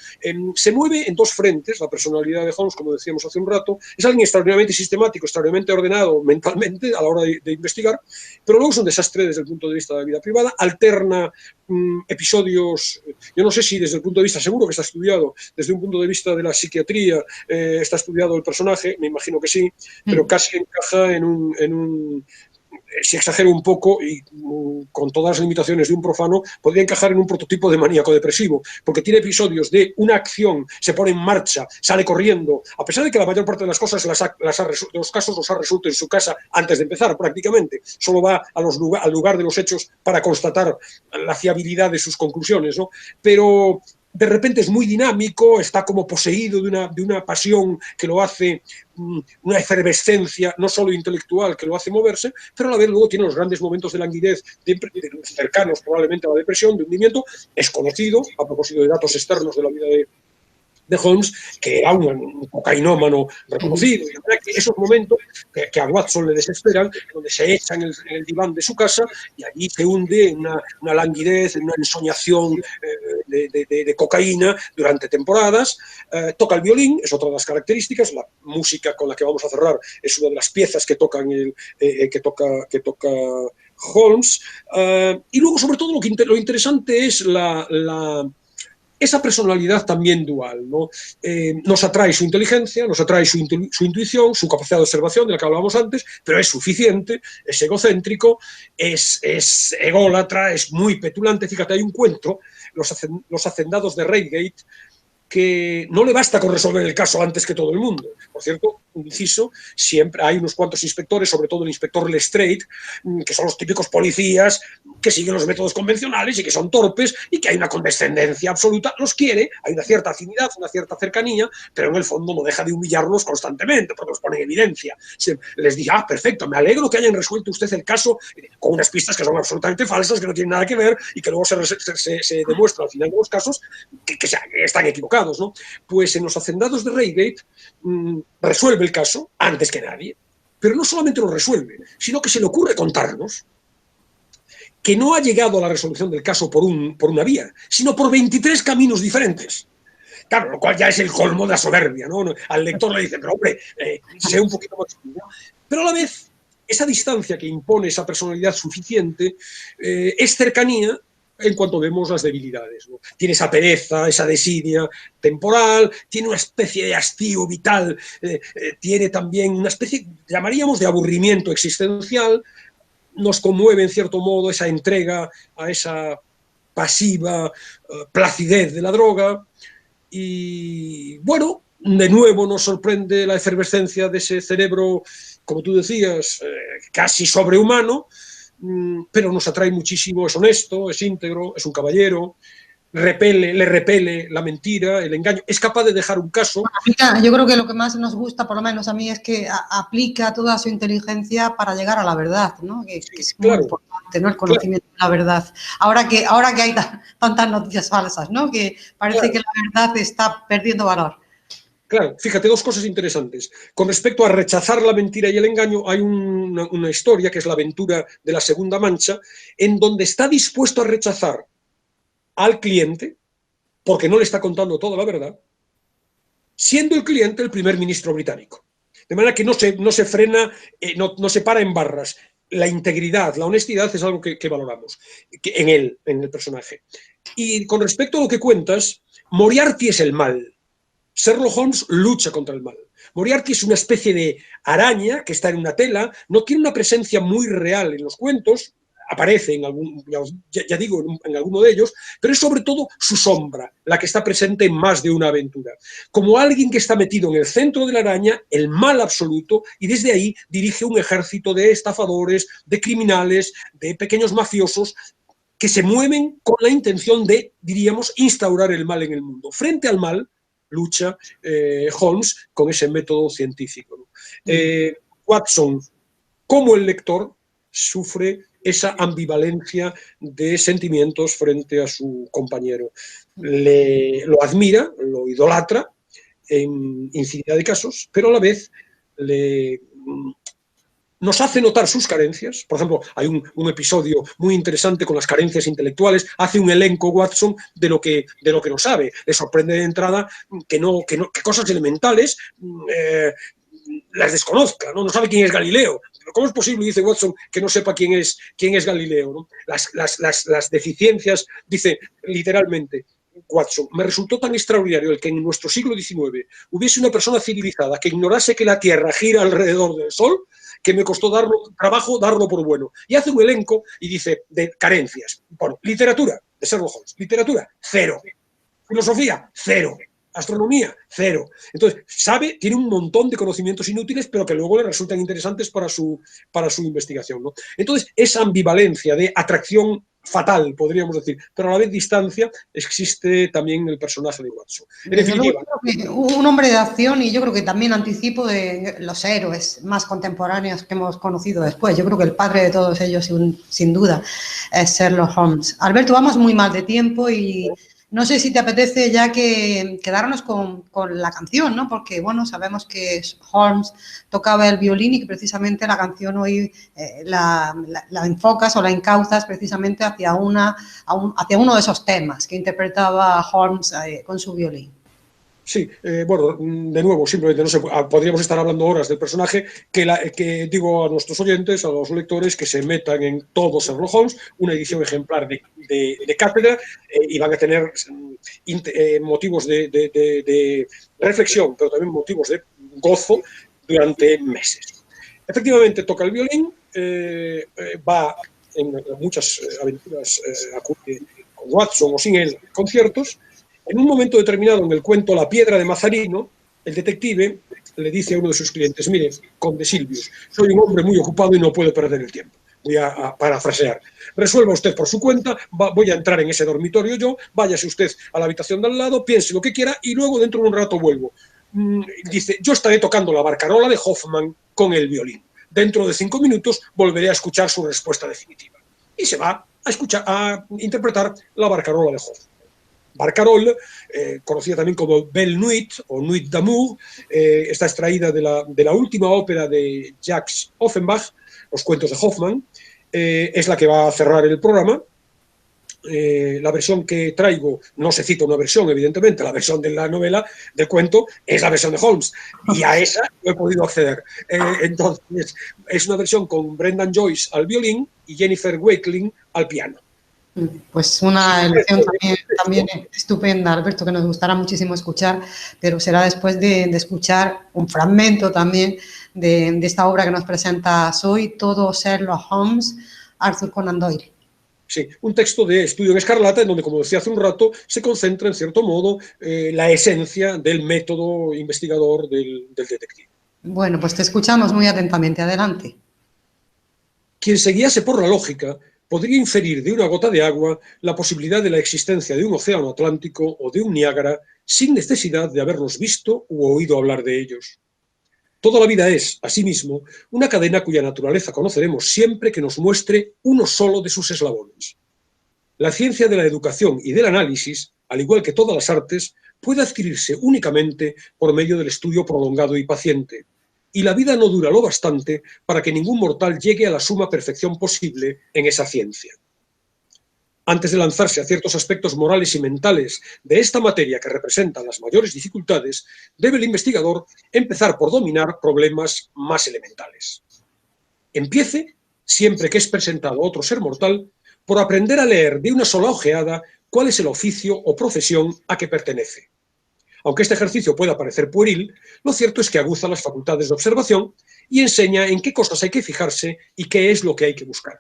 se mueve en 2 frentes. La personalidad de Holmes, como decíamos hace un rato, es alguien extraordinariamente sistemático, extraordinariamente ordenado mentalmente a la hora de investigar, pero luego es un desastre desde el punto de vista de la vida privada. Alterna episodios, yo no sé si desde el punto de vista, seguro que está estudiado, desde un punto de vista de la psiquiatría, está estudiado el personaje, me imagino que sí, pero casi encaja en un si exagero un poco y con todas las limitaciones de un profano, podría encajar en un prototipo de maníaco depresivo, porque tiene episodios de una acción, se pone en marcha, sale corriendo, a pesar de que la mayor parte de las cosas, los casos los ha resuelto en su casa antes de empezar prácticamente, solo va al lugar de los hechos para constatar la fiabilidad de sus conclusiones, ¿no? Pero de repente es muy dinámico, está como poseído de una pasión que lo hace, una efervescencia no solo intelectual que lo hace moverse, pero a la vez luego tiene los grandes momentos de languidez, cercanos probablemente a la depresión, de hundimiento. Es conocido, a propósito de datos externos de la vida de Holmes, que era un cocainómano reconocido. Y la verdad que esos momentos que a Watson le desesperan, donde se echa en el diván de su casa y allí se hunde en una languidez, en una ensoñación de cocaína durante temporadas. Toca el violín, es otra de las características. La música con la que vamos a cerrar es una de las piezas que toca Holmes. Y luego, sobre todo, lo interesante es esa personalidad también dual, ¿no? Nos atrae su inteligencia, nos atrae su intuición, su capacidad de observación, de la que hablábamos antes, pero es suficiente, es egocéntrico, es ególatra, es muy petulante. Fíjate, hay un cuento, Los hacendados de Reigate, que no le basta con resolver el caso antes que todo el mundo. Por cierto, un inciso, siempre hay unos cuantos inspectores, sobre todo el inspector Lestrade, que son los típicos policías que siguen los métodos convencionales y que son torpes y que hay una condescendencia absoluta, los quiere, hay una cierta afinidad, una cierta cercanía, pero en el fondo no deja de humillarlos constantemente porque los pone en evidencia. Les dice, perfecto, me alegro que hayan resuelto usted el caso con unas pistas que son absolutamente falsas, que no tienen nada que ver y que luego se demuestra al final de los casos que están equivocados, ¿no? Pues en los hacendados de Reigate resuelve el caso antes que nadie, pero no solamente lo resuelve, sino que se le ocurre contarnos que no ha llegado a la resolución del caso por una vía, sino por 23 caminos diferentes. Claro, lo cual ya es el colmo de la soberbia, ¿no? Al lector le dice, pero hombre, sé un poquito más. Pero a la vez, esa distancia que impone esa personalidad suficiente es cercanía en cuanto vemos las debilidades, ¿no? Tiene esa pereza, esa desidia temporal, tiene una especie de hastío vital, tiene también una especie, llamaríamos, de aburrimiento existencial, nos conmueve en cierto modo esa entrega a esa pasiva placidez de la droga y, bueno, de nuevo nos sorprende la efervescencia de ese cerebro, como tú decías, casi sobrehumano, pero nos atrae muchísimo, es honesto, es íntegro, es un caballero, le repele la mentira, el engaño, es capaz de dejar un caso. Yo creo que lo que más nos gusta, por lo menos a mí, es que aplica toda su inteligencia para llegar a la verdad, ¿no? Que es muy importante, ¿no? El conocimiento de la verdad. Ahora que hay tantas noticias falsas, ¿no? Que parece que la verdad está perdiendo valor. Claro, fíjate, dos cosas interesantes. Con respecto a rechazar la mentira y el engaño, hay una historia que es la aventura de la Segunda Mancha, en donde está dispuesto a rechazar al cliente, porque no le está contando toda la verdad, siendo el cliente el primer ministro británico. De manera que no se frena, no se para en barras. La integridad, la honestidad es algo que valoramos en el personaje. Y con respecto a lo que cuentas, Moriarty es el mal. Sherlock Holmes lucha contra el mal. Moriarty es una especie de araña que está en una tela, no tiene una presencia muy real en los cuentos, aparece en algún, ya digo, en alguno de ellos, pero es sobre todo su sombra la que está presente en más de una aventura. Como alguien que está metido en el centro de la araña, el mal absoluto, y desde ahí dirige un ejército de estafadores, de criminales, de pequeños mafiosos, que se mueven con la intención de, diríamos, instaurar el mal en el mundo. Frente al mal, lucha Holmes con ese método científico, ¿no? Watson, como el lector, sufre esa ambivalencia de sentimientos frente a su compañero. Lo admira, lo idolatra en infinidad de casos, pero a la vez nos hace notar sus carencias. Por ejemplo, hay un episodio muy interesante con las carencias intelectuales. Hace un elenco Watson de lo que no sabe. Le sorprende de entrada que cosas elementales las desconozca, ¿no? No sabe quién es Galileo. ¿Cómo es posible, dice Watson, que no sepa quién es Galileo, ¿no? Las deficiencias, dice literalmente Watson, me resultó tan extraordinario el que en nuestro siglo XIX hubiese una persona civilizada que ignorase que la Tierra gira alrededor del Sol, que me costó trabajo darlo por bueno. Y hace un elenco y dice de carencias. Bueno, literatura, de Sherlock Holmes, literatura, cero. Filosofía, cero. Astronomía, cero. Entonces, tiene un montón de conocimientos inútiles, pero que luego le resultan interesantes para su investigación, ¿no? Entonces, esa ambivalencia de atracción fatal, podríamos decir, pero a la vez distancia, existe también en el personaje de Watson. En definitiva, un hombre de acción, y yo creo que también anticipo de los héroes más contemporáneos que hemos conocido después. Yo creo que el padre de todos ellos, sin duda, es Sherlock Holmes. Alberto, vamos muy mal de tiempo y no sé si te apetece ya que quedarnos con la canción, ¿no? Porque, bueno, sabemos que Holmes tocaba el violín y que precisamente la canción hoy la enfocas o la encauzas precisamente hacia uno de esos temas que interpretaba Holmes con su violín. Sí, bueno, de nuevo, simplemente no sé, podríamos estar hablando horas del personaje, que digo a nuestros oyentes, a los lectores, que se metan en todo Sherlock Holmes, una edición ejemplar de cátedra, y van a tener motivos de reflexión, pero también motivos de gozo durante meses. Efectivamente, toca el violín, va en muchas aventuras, acude con Watson o sin él, conciertos. En un momento determinado en el cuento La piedra de Mazarino, el detective le dice a uno de sus clientes: mire, conde Silvius, soy un hombre muy ocupado y no puedo perder el tiempo. Voy a parafrasear. Resuelva usted por su cuenta, voy a entrar en ese dormitorio yo, váyase usted a la habitación de al lado, piense lo que quiera y luego dentro de un rato vuelvo. Dice: yo estaré tocando la barcarola de Hoffmann con el violín. Dentro de 5 minutos volveré a escuchar su respuesta definitiva. Y se va a interpretar la barcarola de Hoffmann. Barcarolle, conocida también como Belle Nuit o Nuit d'amour, está extraída de la última ópera de Jacques Offenbach, Los cuentos de Hoffmann, es la que va a cerrar el programa. La versión que traigo, no se cita una versión, evidentemente, la versión de la novela, del cuento, es la versión de Holmes, y a esa no he podido acceder. Entonces, es una versión con Brendan Joyce al violín y Jennifer Wakeling al piano. Pues una elección también estupenda, Alberto, que nos gustará muchísimo escuchar, pero será después de escuchar un fragmento también de esta obra que nos presentas hoy, todo Sherlock Holmes, Arthur Conan Doyle. Sí, un texto de Estudio en Escarlata, en donde, como decía hace un rato, se concentra, en cierto modo, la esencia del método investigador del detective. Bueno, pues te escuchamos muy atentamente. Adelante. Quien se guiase por la lógica podría inferir de una gota de agua la posibilidad de la existencia de un océano Atlántico o de un Niágara sin necesidad de haberlos visto u oído hablar de ellos. Toda la vida es, asimismo, una cadena cuya naturaleza conoceremos siempre que nos muestre uno solo de sus eslabones. La ciencia de la educación y del análisis, al igual que todas las artes, puede adquirirse únicamente por medio del estudio prolongado y paciente, y la vida no dura lo bastante para que ningún mortal llegue a la suma perfección posible en esa ciencia. Antes de lanzarse a ciertos aspectos morales y mentales de esta materia que representan las mayores dificultades, debe el investigador empezar por dominar problemas más elementales. Empiece, siempre que es presentado a otro ser mortal, por aprender a leer de una sola ojeada cuál es el oficio o profesión a que pertenece. Aunque este ejercicio pueda parecer pueril, lo cierto es que aguza las facultades de observación y enseña en qué cosas hay que fijarse y qué es lo que hay que buscar.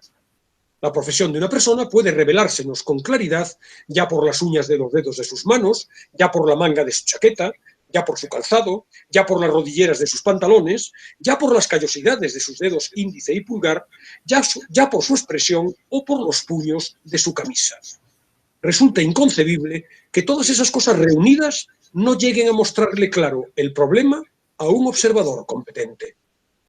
La profesión de una persona puede revelársenos con claridad ya por las uñas de los dedos de sus manos, ya por la manga de su chaqueta, ya por su calzado, ya por las rodilleras de sus pantalones, ya por las callosidades de sus dedos índice y pulgar, ya por su expresión o por los puños de su camisa. Resulta inconcebible que todas esas cosas reunidas no lleguen a mostrarle claro el problema a un observador competente.